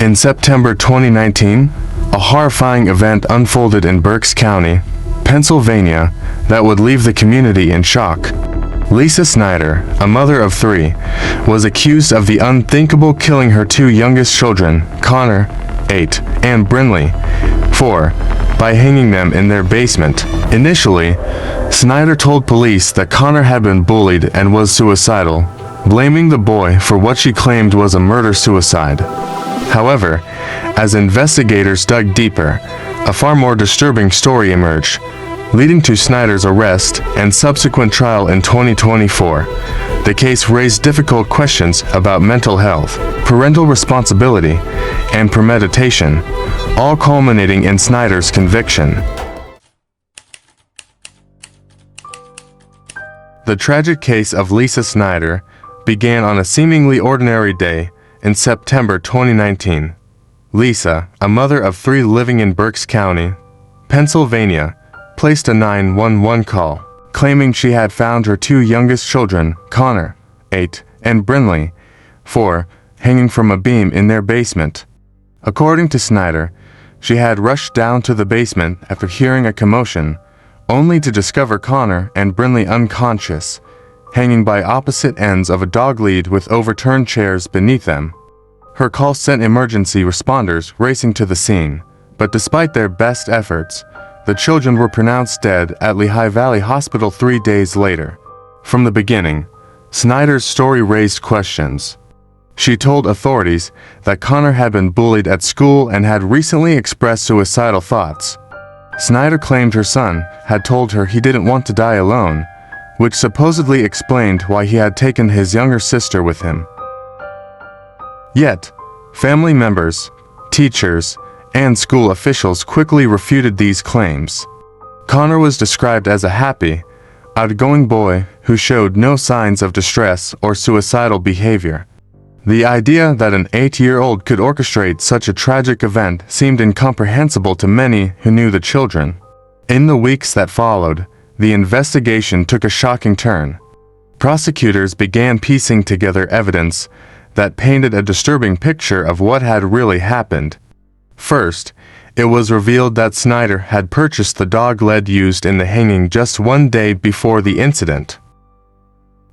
In September 2019, a horrifying event unfolded in Berks County, Pennsylvania, that would leave the community in shock. Lisa Snyder, a mother of 3, was accused of the unthinkable killing her 2 youngest children, Connor, 8, and Brinley, 4, by hanging them in their basement. Initially, Snyder told police that Connor had been bullied and was suicidal, blaming the boy for what she claimed was a murder-suicide. However, as investigators dug deeper, a far more disturbing story emerged, leading to Snyder's arrest and subsequent trial in 2024. The case raised difficult questions about mental health, parental responsibility, and premeditation, all culminating in Snyder's conviction. The tragic case of Lisa Snyder began on a seemingly ordinary day in September 2019. Lisa, a mother of 3 living in Berks County, Pennsylvania, placed a 911 call, claiming she had found her 2 youngest children, Connor, 8, and Brinley, 4, hanging from a beam in their basement. According to Snyder, she had rushed down to the basement after hearing a commotion, only to discover Connor and Brinley unconscious, hanging by opposite ends of a dog lead with overturned chairs beneath them. Her call sent emergency responders racing to the scene, but despite their best efforts, the children were pronounced dead at Lehigh Valley Hospital 3 days later. From the beginning, Snyder's story raised questions. She told authorities that Connor had been bullied at school and had recently expressed suicidal thoughts. Snyder claimed her son had told her he didn't want to die alone, which supposedly explained why he had taken his younger sister with him. Yet, family members, teachers, and school officials quickly refuted these claims. Connor was described as a happy, outgoing boy who showed no signs of distress or suicidal behavior. The idea that an 8-year-old could orchestrate such a tragic event seemed incomprehensible to many who knew the children. In the weeks that followed, the investigation took a shocking turn. Prosecutors began piecing together evidence that painted a disturbing picture of what had really happened. First, it was revealed that Snyder had purchased the dog lead used in the hanging just 1 day before the incident.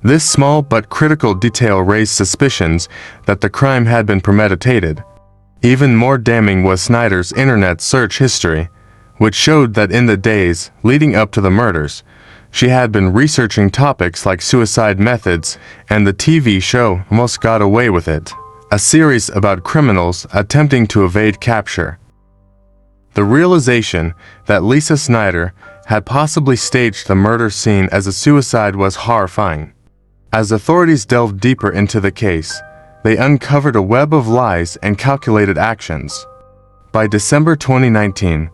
This small but critical detail raised suspicions that the crime had been premeditated. Even more damning was Snyder's internet search history, which showed that in the days leading up to the murders, she had been researching topics like suicide methods and the TV show Almost Got Away with It, a series about criminals attempting to evade capture. The realization that Lisa Snyder had possibly staged the murder scene as a suicide was horrifying. As authorities delved deeper into the case, they uncovered a web of lies and calculated actions. By December 2019,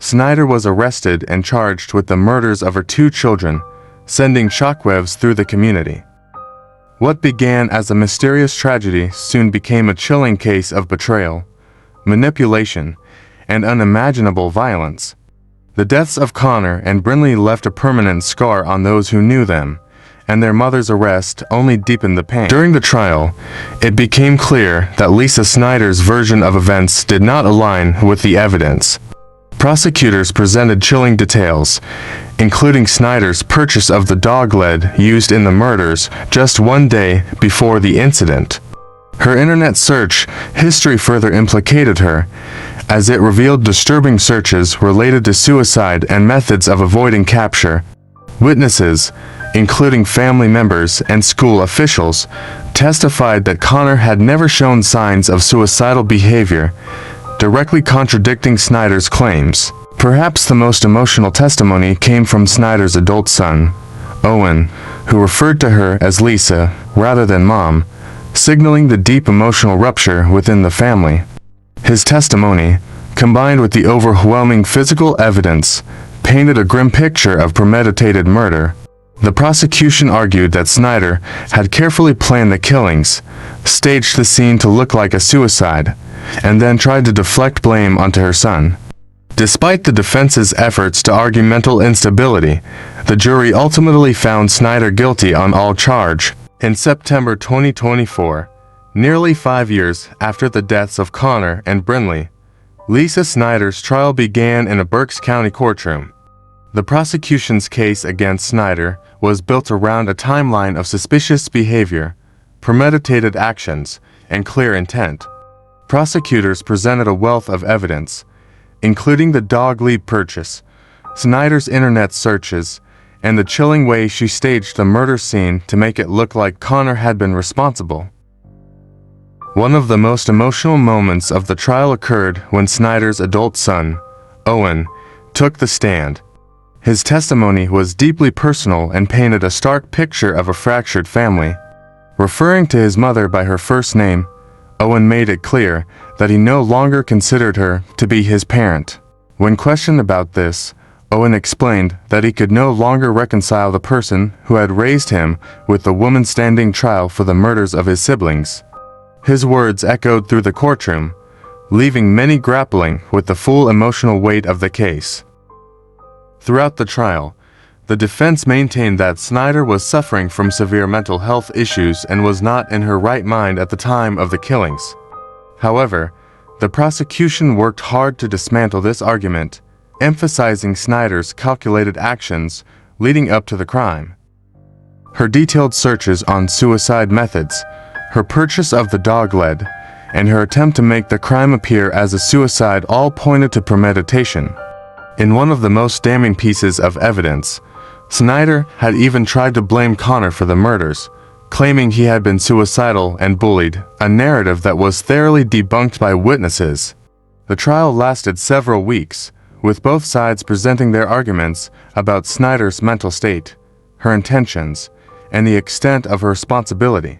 Snyder was arrested and charged with the murders of her 2 children, sending shockwaves through the community. What began as a mysterious tragedy soon became a chilling case of betrayal, manipulation, and unimaginable violence. The deaths of Connor and Brinley left a permanent scar on those who knew them, and their mother's arrest only deepened the pain. During the trial, it became clear that Lisa Snyder's version of events did not align with the evidence. Prosecutors presented chilling details, including Snyder's purchase of the dog lead used in the murders just 1 day before the incident. Her internet search history further implicated her, as it revealed disturbing searches related to suicide and methods of avoiding capture. Witnesses, including family members and school officials, testified that Connor had never shown signs of suicidal behavior, directly contradicting Snyder's claims. Perhaps the most emotional testimony came from Snyder's adult son, Owen, who referred to her as Lisa rather than Mom, signaling the deep emotional rupture within the family. His testimony, combined with the overwhelming physical evidence, painted a grim picture of premeditated murder. The prosecution argued that Snyder had carefully planned the killings, staged the scene to look like a suicide, and then tried to deflect blame onto her son. Despite the defense's efforts to argue mental instability, the jury ultimately found Snyder guilty on all charges. In September 2024, Nearly 5 years after the deaths of Connor and Brinley, Lisa Snyder's trial began in a Berks County courtroom. The prosecution's case against Snyder was built around a timeline of suspicious behavior, premeditated actions, and clear intent. Prosecutors presented a wealth of evidence, including the dog lead purchase, Snyder's internet searches, and the chilling way she staged the murder scene to make it look like Connor had been responsible. One of the most emotional moments of the trial occurred when Snyder's adult son, Owen, took the stand. His testimony was deeply personal and painted a stark picture of a fractured family. Referring to his mother by her first name, Owen made it clear that he no longer considered her to be his parent. When questioned about this, Owen explained that he could no longer reconcile the person who had raised him with the woman standing trial for the murders of his siblings. His words echoed through the courtroom, leaving many grappling with the full emotional weight of the case. Throughout the trial, the defense maintained that Snyder was suffering from severe mental health issues and was not in her right mind at the time of the killings. However, the prosecution worked hard to dismantle this argument, emphasizing Snyder's calculated actions leading up to the crime. Her detailed searches on suicide methods, her purchase of the dog lead, and her attempt to make the crime appear as a suicide all pointed to premeditation. In one of the most damning pieces of evidence, Snyder had even tried to blame Connor for the murders, claiming he had been suicidal and bullied, a narrative that was thoroughly debunked by witnesses. The trial lasted several weeks, with both sides presenting their arguments about Snyder's mental state, her intentions, and the extent of her responsibility.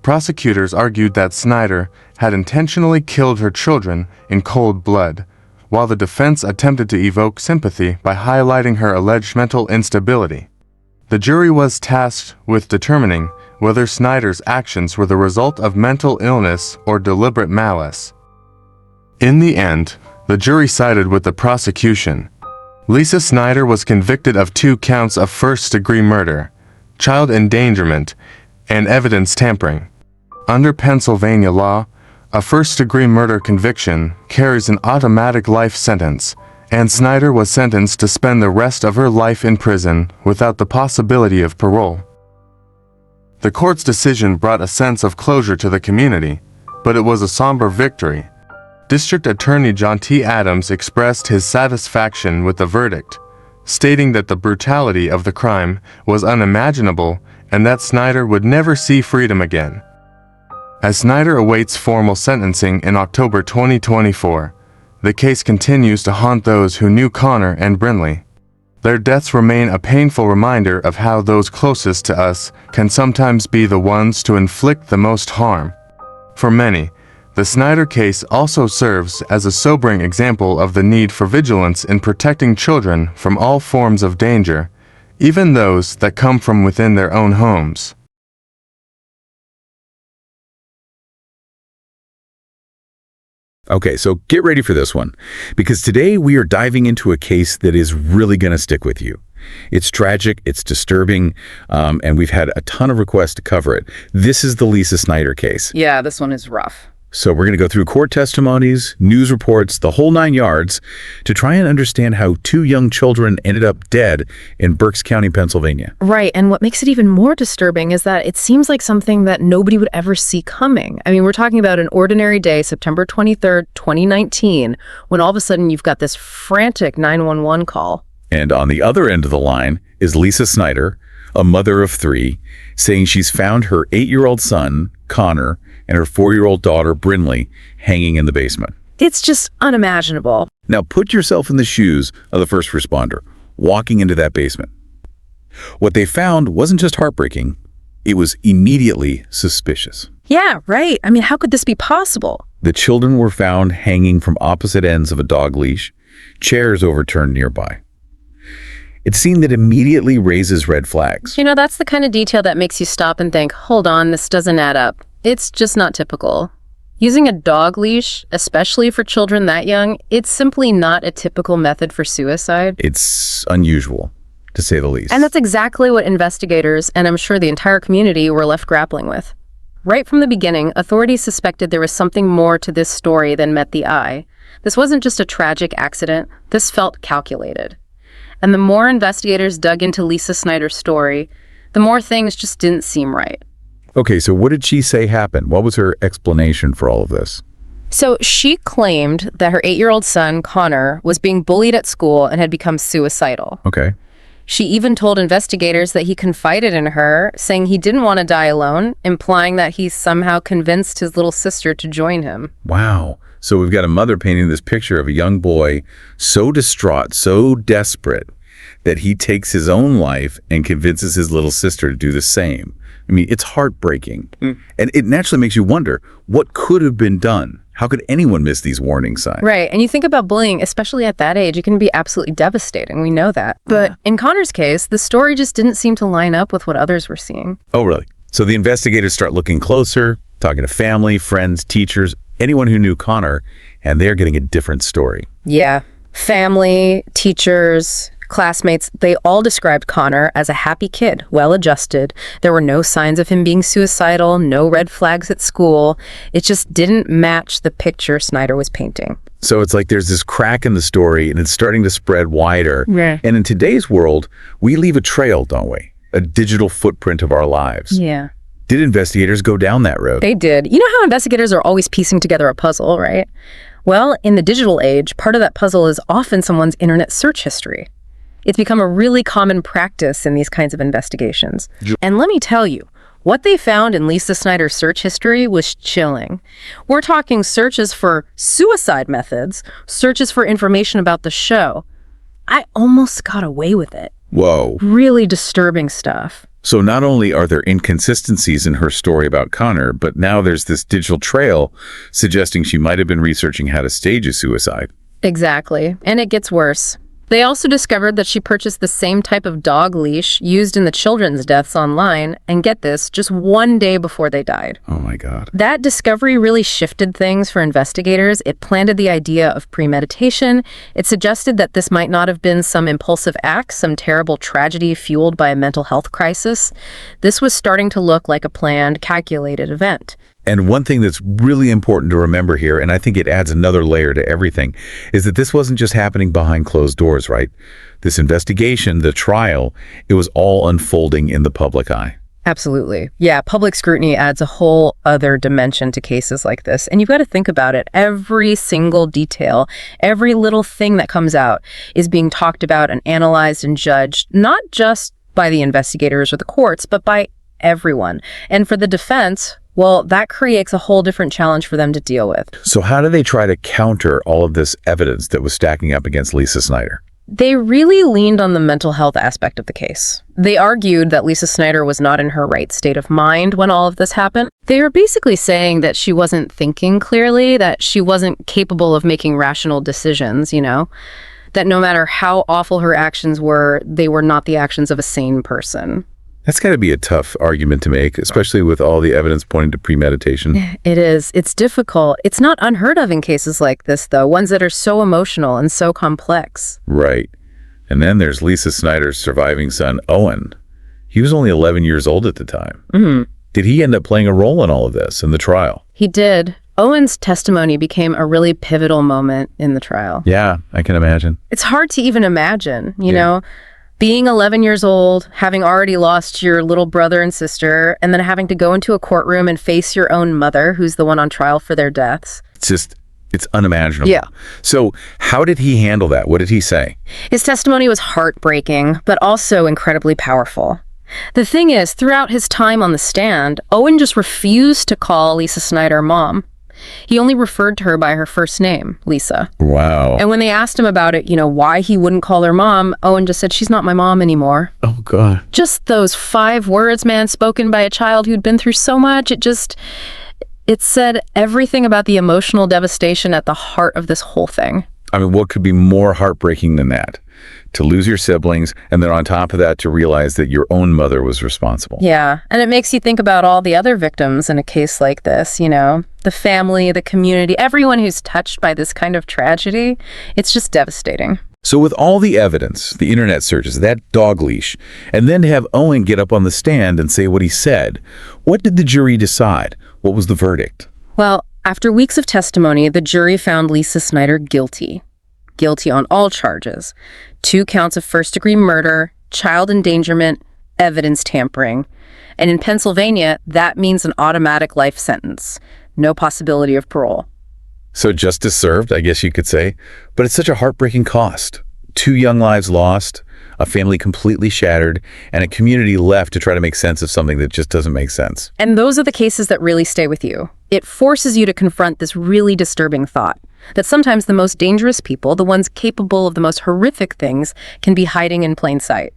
Prosecutors argued that Snyder had intentionally killed her children in cold blood, while the defense attempted to evoke sympathy by highlighting her alleged mental instability. The jury was tasked with determining whether Snyder's actions were the result of mental illness or deliberate malice. In the end, the jury sided with the prosecution. Lisa Snyder was convicted of 2 counts of first-degree murder, child endangerment, and evidence tampering. Under Pennsylvania law, a first-degree murder conviction carries an automatic life sentence, and Snyder was sentenced to spend the rest of her life in prison without the possibility of parole. The court's decision brought a sense of closure to the community, but it was a somber victory. District Attorney John T. Adams expressed his satisfaction with the verdict, stating that the brutality of the crime was unimaginable and that Snyder would never see freedom again. As Snyder awaits formal sentencing in October 2024, the case continues to haunt those who knew Connor and Brinley. Their deaths remain a painful reminder of how those closest to us can sometimes be the ones to inflict the most harm. For many, the Snyder case also serves as a sobering example of the need for vigilance in protecting children from all forms of danger, even those that come from within their own homes. Okay, so get ready for this one, because today we are diving into a case that is really going to stick with you. It's tragic, it's disturbing, and we've had a ton of requests to cover it. This is the Lisa Snyder case. Yeah, this one is rough. So we're going to go through court testimonies, news reports, the whole 9 yards, to try and understand how 2 young children ended up dead in Berks County, Pennsylvania. Right, and what makes it even more disturbing is that it seems like something that nobody would ever see coming. I mean, we're talking about an ordinary day, September 23rd, 2019, when all of a sudden you've got this frantic 911 call. And on the other end of the line is Lisa Snyder, a mother of 3, saying she's found her 8-year-old son, Connor, and her 4-year-old daughter, Brinley, hanging in the basement. It's just unimaginable. Now put yourself in the shoes of the first responder, walking into that basement. What they found wasn't just heartbreaking, it was immediately suspicious. Yeah, right. I mean, how could this be possible? The children were found hanging from opposite ends of a dog leash, chairs overturned nearby. It's seen that immediately raises red flags. You know, that's the kind of detail that makes you stop and think, hold on, this doesn't add up. It's just not typical. Using a dog leash, especially for children that young, it's simply not a typical method for suicide. It's unusual, to say the least. And that's exactly what investigators, and I'm sure the entire community, were left grappling with. Right from the beginning, authorities suspected there was something more to this story than met the eye. This wasn't just a tragic accident. This felt calculated. And the more investigators dug into Lisa Snyder's story, the more things just didn't seem right. Okay, so what did she say happened? What was her explanation for all of this? So she claimed that her 8-year-old son, Connor, was being bullied at school and had become suicidal. Okay. She even told investigators that he confided in her, saying he didn't want to die alone, implying that he somehow convinced his little sister to join him. Wow. So we've got a mother painting this picture of a young boy so distraught, so desperate, that he takes his own life and convinces his little sister to do the same. I mean, it's heartbreaking. And it naturally makes you wonder, what could have been done? How could anyone miss these warning signs? Right. And you think about bullying, especially at that age, it can be absolutely devastating. We know that. But in Connor's case, the story just didn't seem to line up with what others were seeing. Oh, really? So the investigators start looking closer, talking to family, friends, teachers, anyone who knew Connor, and they're getting a different story. Yeah. Family, teachers, classmates, they all described Connor as a happy kid, well-adjusted. There were no signs of him being suicidal, no red flags at school. It just didn't match the picture Snyder was painting. So it's like there's this crack in the story, and it's starting to spread wider. Yeah. And in today's world, we leave a trail, don't we? A digital footprint of our lives. Yeah. Did investigators go down that road? They did. You know how investigators are always piecing together a puzzle, right? Well, in the digital age, part of that puzzle is often someone's internet search history. It's become a really common practice in these kinds of investigations. And let me tell you, what they found in Lisa Snyder's search history was chilling. We're talking searches for suicide methods, searches for information about the show. I almost got away with it. Whoa. Really disturbing stuff. So not only are there inconsistencies in her story about Connor, but now there's this digital trail suggesting she might have been researching how to stage a suicide. Exactly. And it gets worse. They also discovered that she purchased the same type of dog leash used in the children's deaths online, and get this, just one day before they died. Oh my God. That discovery really shifted things for investigators. It planted the idea of premeditation. It suggested that this might not have been some impulsive act, some terrible tragedy fueled by a mental health crisis. This was starting to look like a planned, calculated event. And one thing that's really important to remember here, and I think it adds another layer to everything, is that this wasn't just happening behind closed doors, right? This investigation, the trial, it was all unfolding in the public eye. Absolutely. Yeah, public scrutiny adds a whole other dimension to cases like this. And you've got to think about it. Every single detail, every little thing that comes out is being talked about and analyzed and judged, not just by the investigators or the courts, but by everyone. And for the defense, well, that creates a whole different challenge for them to deal with. So how do they try to counter all of this evidence that was stacking up against Lisa Snyder? They really leaned on the mental health aspect of the case. They argued that Lisa Snyder was not in her right state of mind when all of this happened. They were basically saying that she wasn't thinking clearly, that she wasn't capable of making rational decisions, that no matter how awful her actions were, they were not the actions of a sane person. That's got to be a tough argument to make, especially with all the evidence pointing to premeditation. It is. It's difficult. It's not unheard of in cases like this, though, ones that are so emotional and so complex. Right. And then there's Lisa Snyder's surviving son, Owen. He was only 11 years old at the time. Mm-hmm. Did he end up playing a role in all of this, in the trial? He did. Owen's testimony became a really pivotal moment in the trial. Yeah, I can imagine. It's hard to even imagine, you know? Being 11 years old, having already lost your little brother and sister, and then having to go into a courtroom and face your own mother, who's the one on trial for their deaths. It's unimaginable. Yeah. So how did he handle that? What did he say? His testimony was heartbreaking, but also incredibly powerful. The thing is, throughout his time on the stand, Owen just refused to call Lisa Snyder mom. He only referred to her by her first name, Lisa. Wow. And when they asked him about it, why he wouldn't call her mom, Owen just said, she's not my mom anymore. Oh, God. Just those 5 words, man, spoken by a child who'd been through so much. It said everything about the emotional devastation at the heart of this whole thing. I mean, what could be more heartbreaking than that? To lose your siblings, and then on top of that, to realize that your own mother was responsible. Yeah, and it makes you think about all the other victims in a case like this, the family, the community, everyone who's touched by this kind of tragedy. It's just devastating. So with all the evidence, the internet searches, that dog leash, and then to have Owen get up on the stand and say what he said, what did the jury decide? What was the verdict? Well, after weeks of testimony, the jury found Lisa Snyder guilty. Guilty on all charges. 2 counts of first-degree murder, child endangerment, evidence tampering. And in Pennsylvania, that means an automatic life sentence. No possibility of parole. So justice served, I guess you could say, but it's such a heartbreaking cost. 2 young lives lost, a family completely shattered, and a community left to try to make sense of something that just doesn't make sense. And those are the cases that really stay with you. It forces you to confront this really disturbing thought, that sometimes the most dangerous people, the ones capable of the most horrific things, can be hiding in plain sight.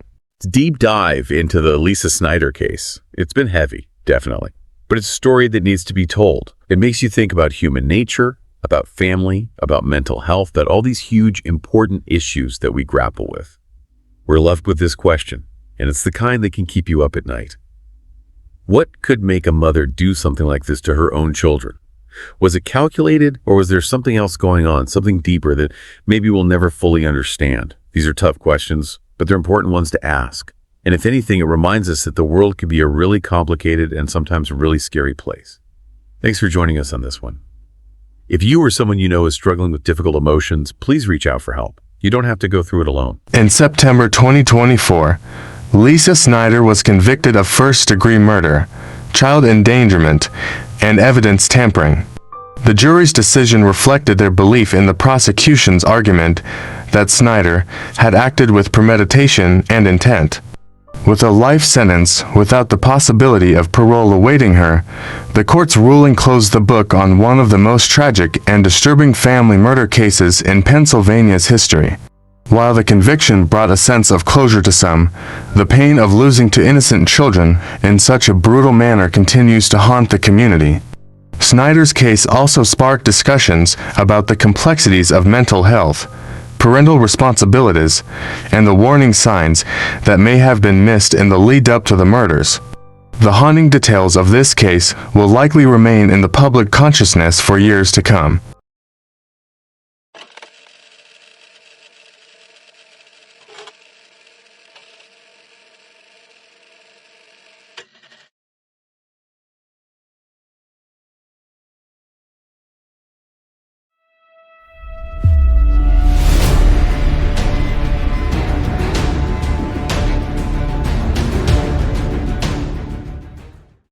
Deep dive into the Lisa Snyder case. It's been heavy, definitely. But it's a story that needs to be told. It makes you think about human nature, about family, about mental health, about all these huge, important issues that we grapple with. We're left with this question, and it's the kind that can keep you up at night. What could make a mother do something like this to her own children? Was it calculated, or was there something else going on, something deeper that maybe we'll never fully understand? These are tough questions, but they're important ones to ask. And if anything, it reminds us that the world can be a really complicated and sometimes really scary place. Thanks for joining us on this one. If you or someone you know is struggling with difficult emotions, please reach out for help. You don't have to go through it alone. In September 2024, Lisa Snyder was convicted of first-degree murder, child endangerment, and evidence tampering. The jury's decision reflected their belief in the prosecution's argument that Snyder had acted with premeditation and intent. With a life sentence without the possibility of parole awaiting her, the court's ruling closed the book on one of the most tragic and disturbing family murder cases in Pennsylvania's history. While the conviction brought a sense of closure to some, the pain of losing 2 innocent children in such a brutal manner continues to haunt the community. Snyder's case also sparked discussions about the complexities of mental health, parental responsibilities, and the warning signs that may have been missed in the lead-up to the murders. The haunting details of this case will likely remain in the public consciousness for years to come.